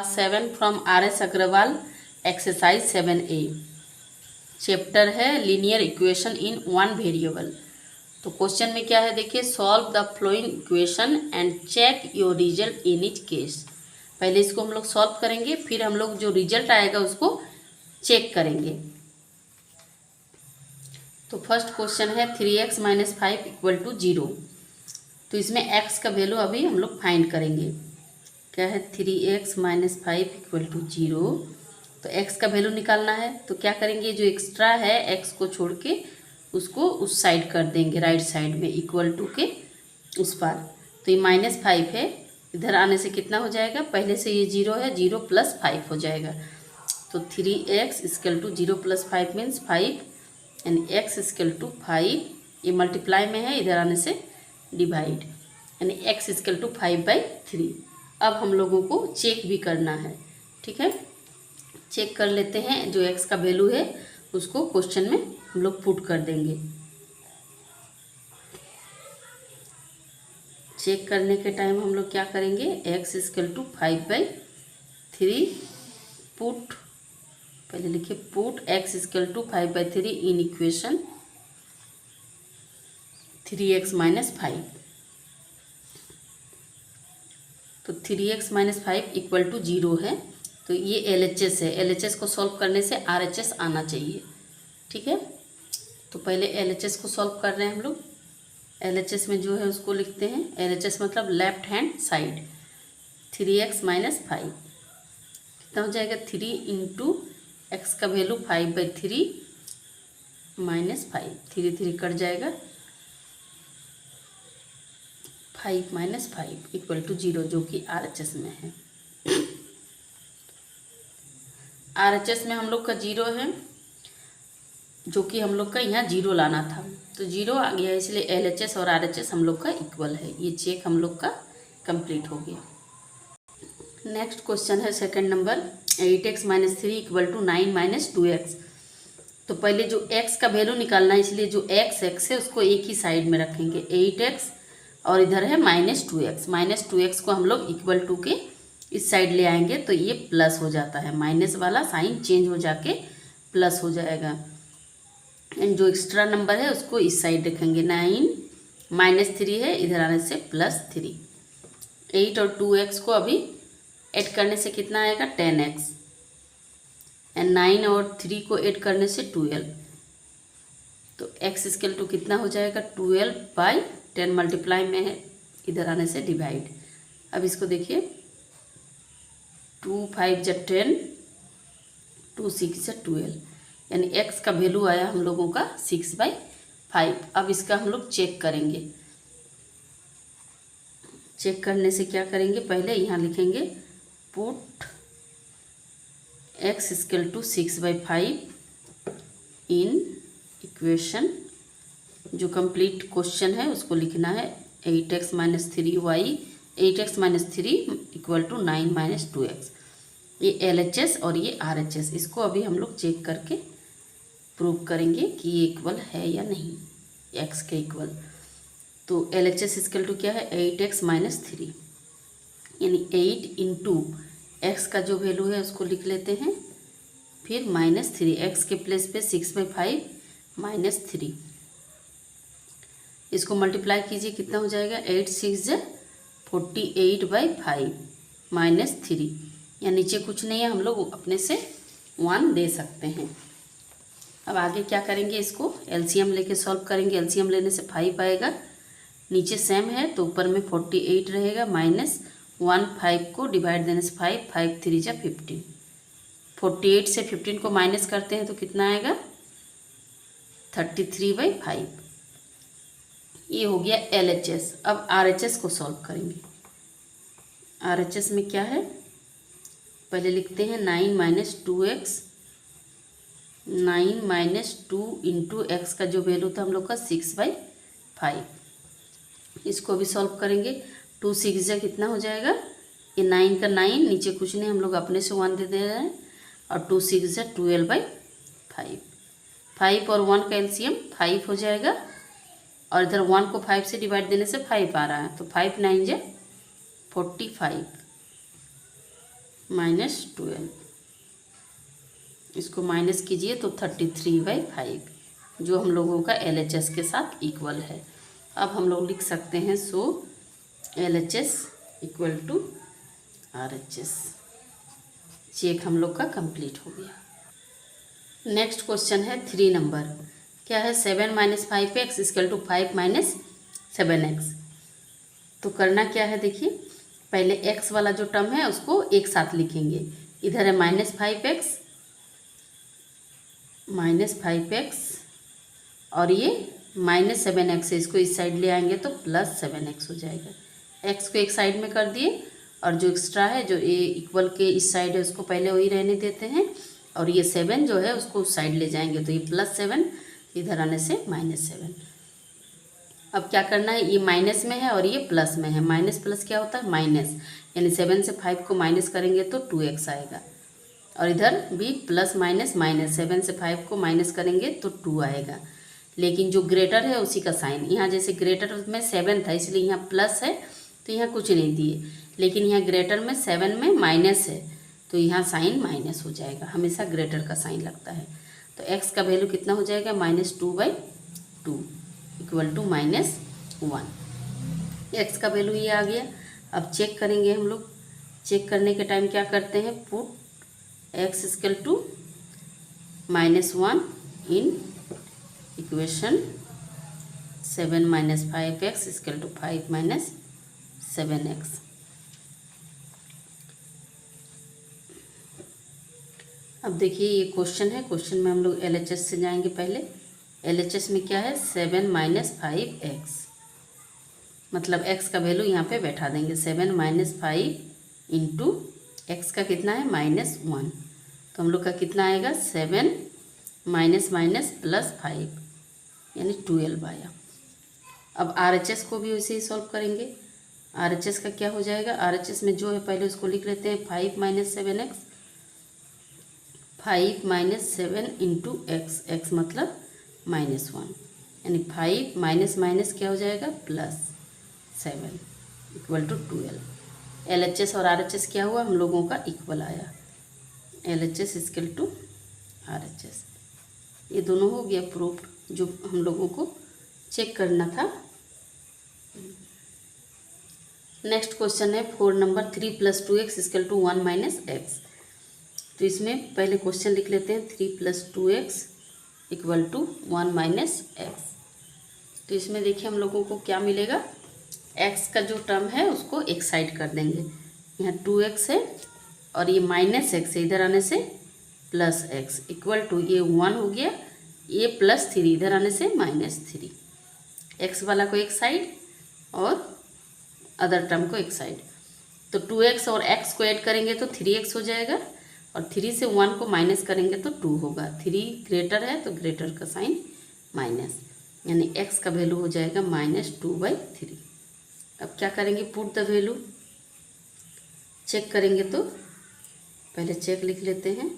Class 7 from R.S. Agarwal exercise 7A chapter है linear equation in one variable. तो question में क्या है देखिए, solve the following equation and check your result in each case. पहले इसको हम लोग सॉल्व करेंगे, फिर हम लोग जो रिजल्ट आएगा उसको चेक करेंगे। तो फर्स्ट क्वेश्चन है 3x - 5 = 0। तो इसमें x का वैल्यू अभी हम लोग फाइंड करेंगे। क्या है 3x - 5 = 0। तो x का वैल्यू निकालना है। तो क्या करेंगे, जो एक्स्ट्रा है x को छोड़ के उसको उस साइड कर देंगे, राइट साइड में इक्वल टू के उस पार। तो ये -5 है, इधर आने से कितना हो जाएगा, पहले से ये 0 है, 0 + 5 हो जाएगा। तो 3x = 0 + 5 मीन्स 5 यानी x = 5। ये मल्टीप्लाई में है, इधर आने से डिवाइड यानी x = 5/3। अब हम लोगों को चेक भी करना है, ठीक है। चेक कर लेते हैं, जो x का वैल्यू है उसको क्वेश्चन में हम लोग पुट कर देंगे। चेक करने के टाइम हम लोग क्या करेंगे, x = 5/3 पुट, पहले लिखिए put x = 5/3 in equation 3x - 5। तो 3x - 5 = 0 है। तो ये LHS है, LHS को सॉल्व करने से RHS आना चाहिए, ठीक है। तो पहले LHS को सॉल्व कर रहे हैं हम लोग। LHS में जो है उसको लिखते हैं, LHS मतलब लेफ्ट हैंड साइड। 3x - 5 कितना हो जाएगा, 3 × x का वैल्यू 5/3 -5, 3 3 कट जाएगा, 5 - 5 = 0, जो कि RHS में है। RHS में हम लोग का 0 है, जो कि हम लोग का यहाँ 0 लाना था, तो 0 आ गया, इसलिए LHS और RHS हम लोग का इक्वल है। ये चेक हम लोग का कंप्लीट हो गया। नेक्स्ट क्वेश्चन है सेकंड नंबर, 8x - 3 = 9 - 2x। तो पहले जो x का वैल्यू निकालना है, इसलिए जो x है उसको एक ही साइड में रखेंगे, 8x, और इधर है -2x। -2x को हम लोग इक्वल टू के इस साइड ले आएंगे, तो ये प्लस हो जाता है, माइनस वाला साइन चेंज हो जाके प्लस हो जाएगा। एंड जो एक्स्ट्रा नंबर है उसको इस साइड रखेंगे, 9 - 3 है, इधर आने से +3। 8 और 2x को अभी ऐड करने से कितना आएगा, 10x। एंड 9 और 3 को ऐड करने से 12। तो x = कितना हो जाएगा, 12/10 मल्टीप्लाई में है, इधर आने से डिवाइड। अब इसको देखिए, 2 5 × 10, 2 6 × 12, यानी x का वैल्यू आया हम लोगों का 6/5। अब इसका हम लोग चेक करेंगे। चेक करने से क्या करेंगे, पहले यहाँ लिखेंगे पुट x = 6/5 इन इक्वेशन, जो कंप्लीट क्वेश्चन है उसको लिखना है 8x - 3y, 8x - 3 = 9 - 2x। ये LHS और ये RHS, इसको अभी हम लोग चेक करके प्रूव करेंगे कि ये इक्वल है या नहीं, x के इक्वल। तो LHS = क्या है, 8x - 3, यानी 8 × x का जो वैल्यू है उसको लिख लेते हैं, फिर -3, x के प्लेस पे 6/5 - 3, इसको मल्टीप्लाई कीजिए, कितना हो जाएगा, 8 6 = 48/5 -3, या नीचे कुछ नहीं है, हम लोग अपने से 1 दे सकते हैं। अब आगे क्या करेंगे, इसको LCM लेके सॉल्व करेंगे। LCM लेने से 5 आएगा, नीचे सेम है तो ऊपर में 48 रहेगा, -1 5 को डिवाइड देने से 5 5 3 = 15। 48 से 15 को माइनस करते हैं तो कितना आएगा, 33/5। ये हो गया LHS। अब RHS को सॉल्व करेंगे। RHS में क्या है, पहले लिखते हैं 9 - 2x, 9 - 2 × x का जो वैल्यू था हम लोग का 6/5, इसको भी सॉल्व करेंगे। 2 6 = कितना हो जाएगा, ये 9 का 9, नीचे कुछ नहीं, हम लोग अपने से 1 दे दे रहे हैं, और 2 6 = 12/5। 5 और 1 का LCM 5 हो जाएगा, और इधर 1 को 5 से डिवाइड देने से 5 आ रहा है, तो 5 9 = 45 -12, इसको माइनस कीजिए तो 33/5 जो हम लोगों का LHS के साथ इक्वल है। अब हम लोग लिख सकते हैं so LHS equal to RHS। Check हम लोग का कंप्लीट हो गया। नेक्स्ट क्वेश्चन है 3 नंबर। क्या है 7 - 5x इक्वल टू 5 - 7x। तो करना क्या है देखिए, पहले x वाला जो टर्म है उसको एक साथ लिखेंगे। इधर है -5x और ये -7x है, इसको इस साइड ले आएंगे तो +7x हो जाएगा। x को एक साइड में कर दिए और जो एक्स्ट्रा है जो ए इक्वल के इस साइड है उसको पहले वही रहने देते हैं और ये 7 जो है उसको उस साइड ले जाएंगे तो ये +7, इधर आने से -7। अब क्या करना है, ये माइनस में है और ये प्लस में है। माइनस प्लस क्या होता है माइनस, यानी 7 से 5 को माइनस करेंगे तो 2x आएगा और इधर भी प्लस माइनस माइनस, 7 से 5 को माइनस करेंगे तो 2 आएगा। लेकिन जो ग्रेटर है उसी का साइन, यहाँ जैसे ग्रेटर में 7 था इसलिए यहाँ प्लस है तो यहाँ कुछ नहीं दिए, लेकिन यहाँ ग्रेटर में 7 में माइनस है तो यहाँ साइन माइनस हो जाएगा। हमेशा ग्रेटर का साइन लगता है। तो x का वैल्यू कितना हो जाएगा -2/2 इक्वल टू -1। x का वैल्यू ये आ गया। अब चेक करेंगे हम लोग। चेक करने के टाइम क्या करते हैं, put x equal to -1 in equation 7 - 5x इक्वल टू 5 - 7x। अब देखिए ये क्वेश्चन है, क्वेश्चन में हम लोग LHS से जाएंगे। पहले LHS में क्या है 7 - 5x, मतलब x का वैल्यू यहाँ पे बैठा देंगे। 7 - 5 इंटू x का कितना है -1, तो हम लोग का कितना आएगा 7 माइनस माइनस प्लस 5 यानी 12 आया। अब RHS को भी वैसे ही सॉल्व करेंगे। RHS का क्या हो जाएगा, RHS में जो है पहले उसको लिख लेते हैं 5 - 7x, 5 - 7 इंटू x मतलब -1, यानी 5 माइनस माइनस क्या हो जाएगा +7 इक्वल टू 12। LHS और RHS क्या हुआ, हम लोगों का इक्वल आया। LHS इक्वल टू RHS, ये दोनों हो गया प्रूफ, जो हम लोगों को चेक करना था। नेक्स्ट क्वेश्चन है 4 number 3 + 2x equal to 1 - x। तो इसमें पहले क्वेश्चन लिख लेते हैं 3 + 2x इक्वल टू 1 - x। तो इसमें देखिए हम लोगों को क्या मिलेगा, x का जो टर्म है उसको एक साइड कर देंगे। यहाँ 2x है और ये -x है, इधर आने से +x इक्वल टू ये 1 हो गया, ये +3 इधर आने से -3। x वाला को एक साइड और अदर टर्म को एक साइड। तो 2x और x को ऐड करेंगे तो 3x हो जाएगा और 3 से 1 को माइनस करेंगे तो 2 होगा। 3 ग्रेटर है तो ग्रेटर का साइन माइनस, यानी x का वैल्यू हो जाएगा -2/3। अब क्या करेंगे, पुट द वैल्यू। चेक करेंगे तो पहले चेक लिख लेते हैं।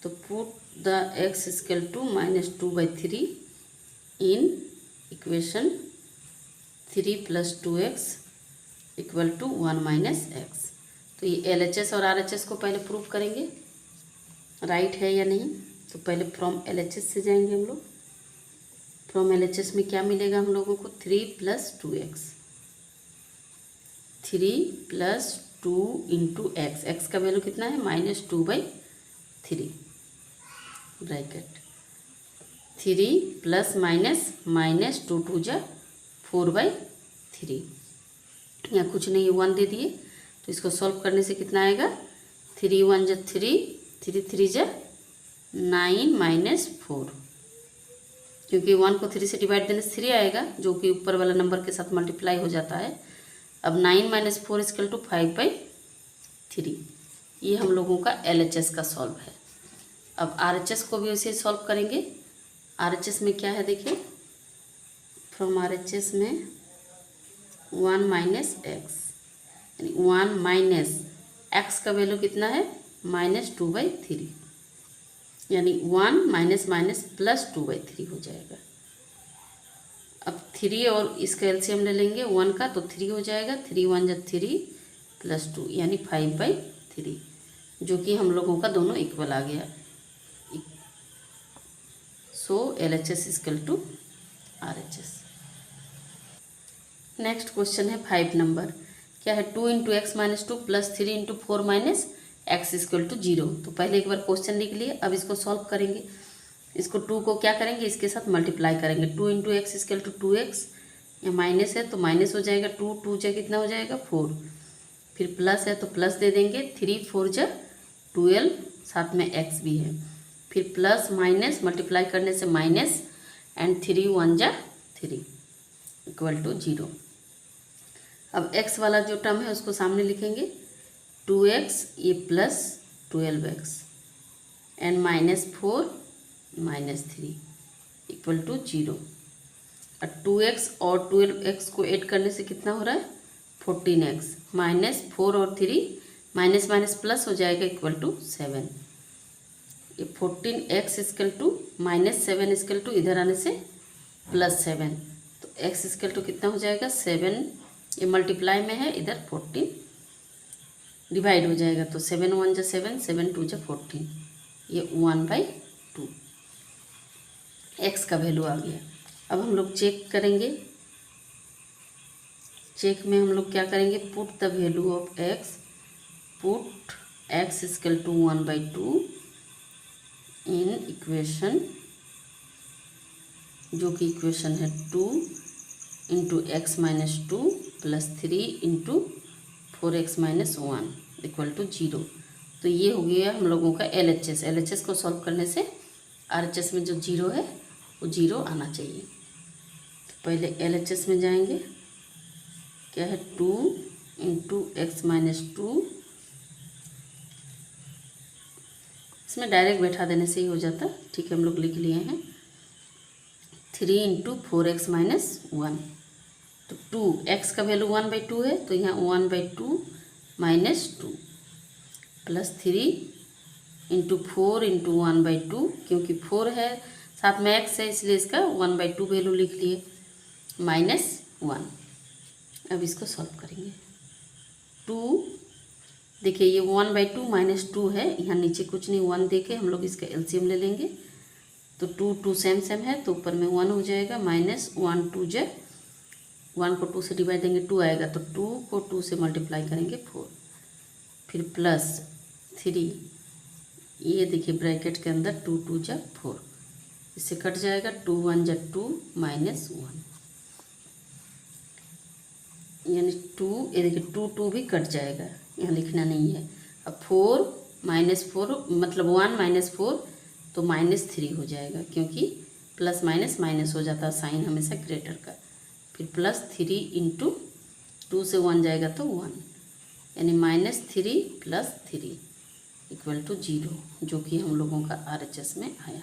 तो put the x equal to -2/3 in equation 3 + 2x equal to 1 - x। तो ये LHS और RHS को पहले प्रूव करेंगे राइट है या नहीं। तो पहले फ्रॉम LHS से जाएंगे हम लोग। फ्रॉम LHS में क्या मिलेगा हम लोगों को 3 + 2x, 3 + 2 इंटू x, x का वैल्यू कितना है -2/3 ब्रैकेट 3 प्लस माइनस -2 2 जा 4/3। यहाँ कुछ नहीं 1 दे दिए, तो इसको सॉल्व करने से कितना आएगा 3 1 जा 3, 3 3 जा 9 - 4, क्योंकि 1 को 3 से डिवाइड देने से 3 आएगा जो कि ऊपर वाला नंबर के साथ मल्टीप्लाई हो जाता है। अब 9 - 4 इक्वल टू 5/3। ये हम लोगों का LHS का सॉल्व है। अब RHS को भी वैसे सॉल्व करेंगे। RHS में क्या है देखिए, फ्रॉम RHS में 1 - x, यानी 1 - x का वैल्यू कितना है -2/3, यानी 1 माइनस माइनस +2/3 हो जाएगा। अब 3 और इसका एलसीएम ले लेंगे 1 का, तो 3 हो जाएगा। 3 1 जा 3 + 2 यानी 5/3। जो कि हम लोगों का दोनों इक्वल आ गया। So LHS equal to RHS। Next question है 5 नंबर। क्या है 2 into x minus 2 plus 3 into 4 minus x equal to 0। तो पहले एक बार क्वेश्चन लिख लिए, अब इसको सॉल्व करेंगे। इसको 2 को क्या करेंगे, इसके साथ मल्टीप्लाई करेंगे। 2 into x equal to 2x, या माइनस है तो माइनस हो जाएगा, 2 2 जा कितना हो जाएगा 4, फिर प्लस है तो प्लस दे देंगे, 3 4 जा 12, साथ में x भी है, फिर प्लस माइनस मल्टीप्लाई करने से माइनस, एंड 3 1 जा 3 इक्वल टू 0। अब x वाला जो टर्म है उसको सामने लिखेंगे, 2x ये plus 12x and minus 4 minus 3 equal to 0। और 2x और 12x को ऐड करने से कितना हो रहा है 14x, माइनस 4 और 3 माइनस माइनस प्लस हो जाएगा इक्वल टू 7। ये 14x equal to minus 7 equal to इधर आने से प्लस 7, तो x इक्वल टू कितना हो जाएगा 7, ये मल्टीप्लाई में है, इधर 14 डिवाइड हो जाएगा, तो 7 1 जा 7, 7 2 जा 14, ये 1/2 x का वैल्यू आ गया। अब हम लोग चेक करेंगे। चेक में हम लोग क्या करेंगे, put the value of x, put x equal to 1/2 in equation, जो कि इक्वेशन है 2 into x minus 2 plus 3 into 4x minus 1 equal to 0। तो ये हो गया हम लोगों का LHS। LHS को सॉल्व करने से RHS में जो 0 है वो 0 आना चाहिए। तो पहले LHS में जाएंगे, क्या है 2 इंटू एक्स माइनस 2, इसमें डायरेक्ट बैठा देने से ही हो जाता, ठीक है हम लोग लिख लिए हैं। 3 इंटू 4x माइनस 1, तो 2x का वैल्यू 1/2 है, तो यहाँ 1/2 माइनस 2 प्लस 3 इंटू 4 इंटू 1/2, क्योंकि 4 है साथ में x है इसलिए इसका 1/2 वैल्यू लिख लिए, माइनस 1। अब इसको सॉल्व करेंगे। 2 देखिए ये 1/2 माइनस 2 है, यहाँ नीचे कुछ नहीं, 1 देके हम लोग इसका एलसीएम ले लेंगे, तो 2 2 सेम सेम है, तो ऊपर में 1 हो जाएगा, माइनस 1 2 जा 1 को 2 से डिवाइड देंगे 2 आएगा, तो 2 को 2 से मल्टीप्लाई करेंगे 4, फिर प्लस 3, ये देखिए ब्रैकेट के अंदर 2 2 जा 4, इससे कट जाएगा, 2 1 जा 2 माइनस 1, यानी 2, ये देखिए 2 2 भी कट जाएगा, यहाँ लिखना नहीं है। अब 4 माइनस 4 मतलब 1 माइनस 4, तो माइनस 3 हो जाएगा, क्योंकि प्लस माइनस माइनस हो जाता है साइन हमेशा ग्रेटर का। फिर प्लस 3 इंटू 2 से 1 जाएगा तो 1, यानी माइनस 3 प्लस 3 इक्वल टू 0, जो कि हम लोगों का RHS में आया।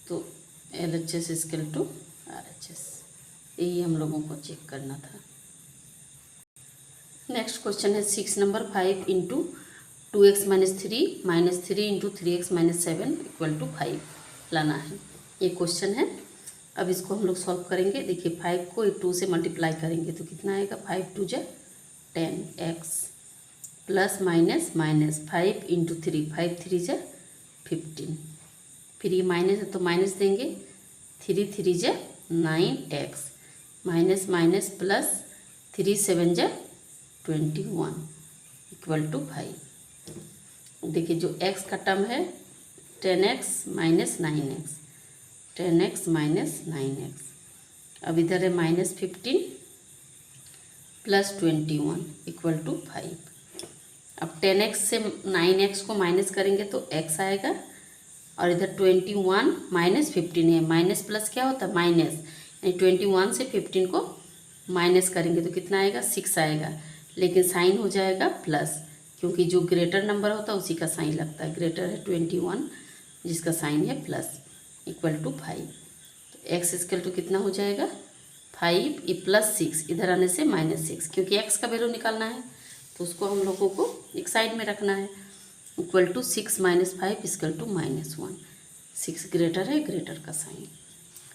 तो LHS इक्वल टू RHS, यही हम लोगों को चेक करना था। नेक्स्ट क्वेश्चन है 6 number. 5 into 2x minus 3 into 3x minus 7 equal to 5 लाना है, ये क्वेश्चन है। अब इसको हम लोग सॉल्व करेंगे। देखिए 5 को 2 से मल्टीप्लाई करेंगे तो कितना आएगा, 5 2 जा 10x plus minus minus 5 into 3, 5 3 जा 15, फिर ये माइनस है तो माइनस देंगे, 3 3 जा 9x माइनस माइनस प्लस 3 7 जा 21 इक्वल टू 5। देखिए जो x का टर्म है 10x minus 9x, 10x minus 9x, अब इधर है माइनस 15 प्लस 21 इक्वल टू 5। अब 10x से 9x को माइनस करेंगे तो x आएगा, और इधर 21 माइनस 15 है, माइनस प्लस क्या होता है माइनस, यानी 21 से 15 को माइनस करेंगे तो कितना आएगा 6 आएगा, लेकिन साइन हो जाएगा प्लस, क्योंकि जो ग्रेटर नंबर होता है उसी का साइन लगता है। ग्रेटर है 21 जिसका साइन है प्लस, इक्वल टू 5। तो x इक्वल टू कितना हो जाएगा 5, ये प्लस 6 इधर आने से माइनस 6, क्योंकि x का वैल्यू निकालना है तो उसको हम लोगों को एक साइड में रखना है। Equal to 6 minus 5 equal to minus 1, 6 greater है, ग्रेटर का साइन।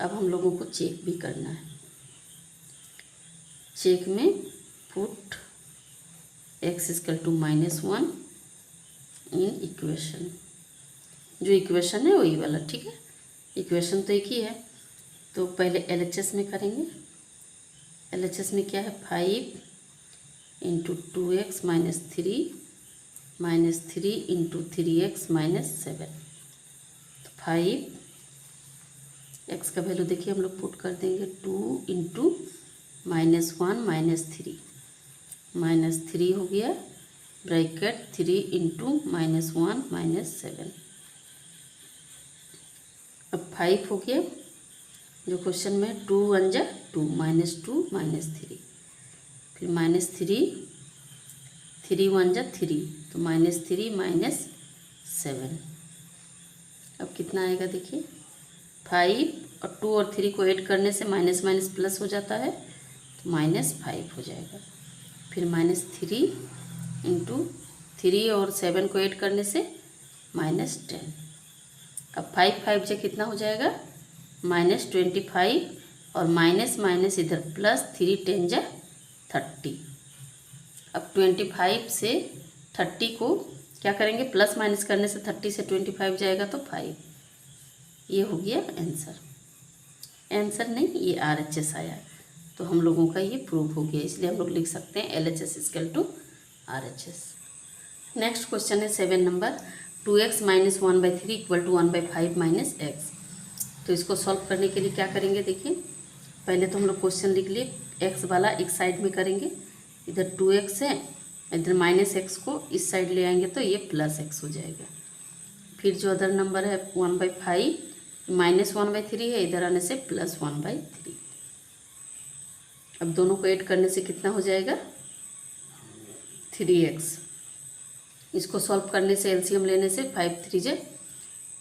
अब हम लोगों को चेक भी करना है। चेक में put x equal to -1 in equation. जो इक्वेशन है वही वाला, ठीक है, इक्वेशन तो एक ही है। तो पहले LHS में करेंगे। LHS में क्या है, 5 into 2x minus 3 into 3x minus 7। तो 5x का वैल्यू देखिए हम लोग पुट कर देंगे 2 इंटू -1 -3 हो गया, ब्रैकेट 3 इंटू -1 -7। अब 5 हो गया, जो क्वेश्चन में 2 1 जा 2 -2 -3, फिर -3 1 जा 3, तो -3 -7। अब कितना आएगा देखिए, 5 और 2 और 3 को ऐड करने से माइनस माइनस प्लस हो जाता है, तो -5 हो जाएगा। फिर -3 इंटू 3 और 7 को ऐड करने से -10। अब 5 5 से कितना हो जाएगा, -25, और माइनस माइनस इधर प्लस 3 10 जा 30। अब 25 से 30 को क्या करेंगे, प्लस माइनस करने से 30 से 25 जाएगा तो 5। ये हो गया आंसर। आंसर नहीं, ये RHS आया, तो हम लोगों का ये प्रूव हो गया, इसलिए हम लोग लिख सकते हैं LHS equal to RHS। Next question है 7 number, 2x minus 1/3 equal to 1/5 minus x। तो इसको सॉल्व करने के लिए क्या करेंगे देखिए, पहले तो हम लोग क्वेश्चन लिख लिए, x वाला एक साइड में करेंगे, इधर 2x है, इधर -x को इस साइड ले आएंगे तो ये +x हो जाएगा। फिर जो अदर नंबर है 1/5 -1/3 है, इधर आने से +1/3। अब दोनों को ऐड करने से कितना हो जाएगा, 3x। इसको सॉल्व करने से एलसीएम लेने से 5 3 जा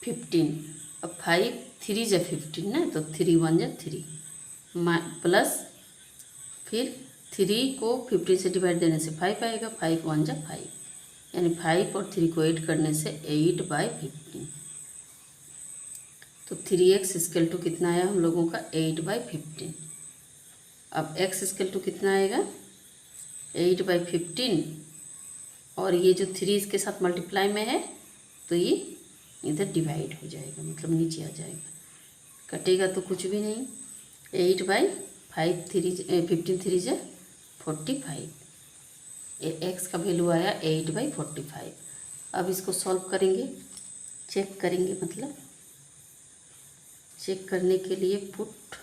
15। अब 5 3 जा 15 ना, तो 3 1 जा 3 प्लस, फिर 3 को 15 से डिवाइड देने से 5 आएगा, 5 1 जा 5, यानी 5 और 3 को ऐड करने से 8/15। तो 3x इक्वल टू कितना आया हम लोगों का, 8/15। अब x इक्वल टू कितना आएगा, 8/15, और ये जो 3 इसके साथ मल्टीप्लाई में है तो ये इधर डिवाइड हो जाएगा, मतलब नीचे आ जाएगा, कटेगा तो कुछ भी नहीं। 8/5 15 3 जा 45, x का वैल्यू आया 8/45। अब इसको सॉल्व करेंगे, चेक करेंगे, मतलब चेक करने के लिए put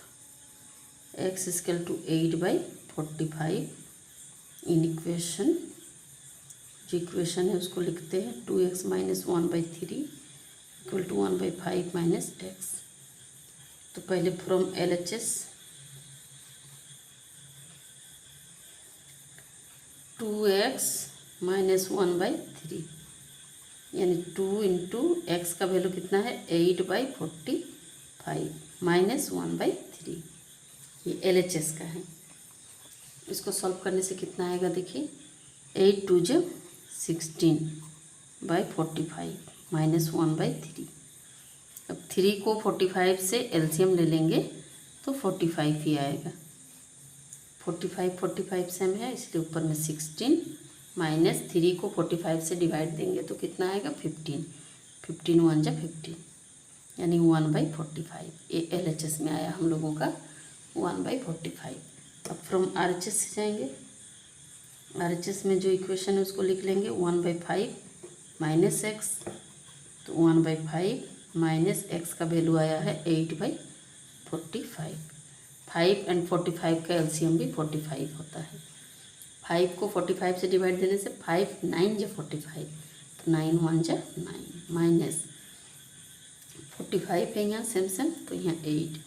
x equal to 8/45 in equation. जो इक्वेशन है उसको लिखते हैं 2x minus 1/3 equal to 1/5 minus x। तो पहले फ्रॉम LHS 2x माइनस 1/3, यानी 2 इंटू एक्स का वैल्यू कितना है, 8/45 माइनस 1/3। ये LHS का है। इसको सॉल्व करने से कितना आएगा देखिए, 8 2 जा 16/45 माइनस 1/3। अब 3 को 45 से एलसीएम ले लेंगे तो 45 ही आएगा। 45 सेम है, इसलिए ऊपर में 16 माइनस 3 को 45 से डिवाइड देंगे तो कितना आएगा, 15। 15 1 जा 15, यानी 1/45। ये LHS में आया हम लोगों का 1/45। अब फ्रॉम RHS से जाएंगे, RHS में जो इक्वेशन है उसको लिख लेंगे 1/5 माइनस x, तो 1/5 माइनस x का वैल्यू आया है 8/45। 5 एंड 45 का एलसीएम भी 45 होता है। 5 को 45 से डिवाइड देने से 5 9 जा 45, तो 9 1 जा 9 माइनस 45 है यहाँ सेम, तो यहाँ 8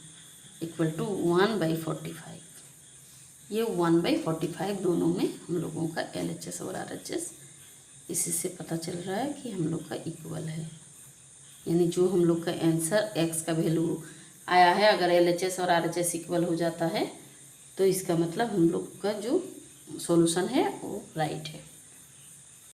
इक्वल टू 1/45। ये 1/45 दोनों में हम लोगों का LHS और RHS, इसी से पता चल रहा है कि हम लोग का इक्वल है, यानी जो हम लोग का आंसर x का वैल्यू आया है, अगर LHS और RHS इक्वल हो जाता है तो इसका मतलब हम लोग का जो सॉल्यूशन है वो राइट है।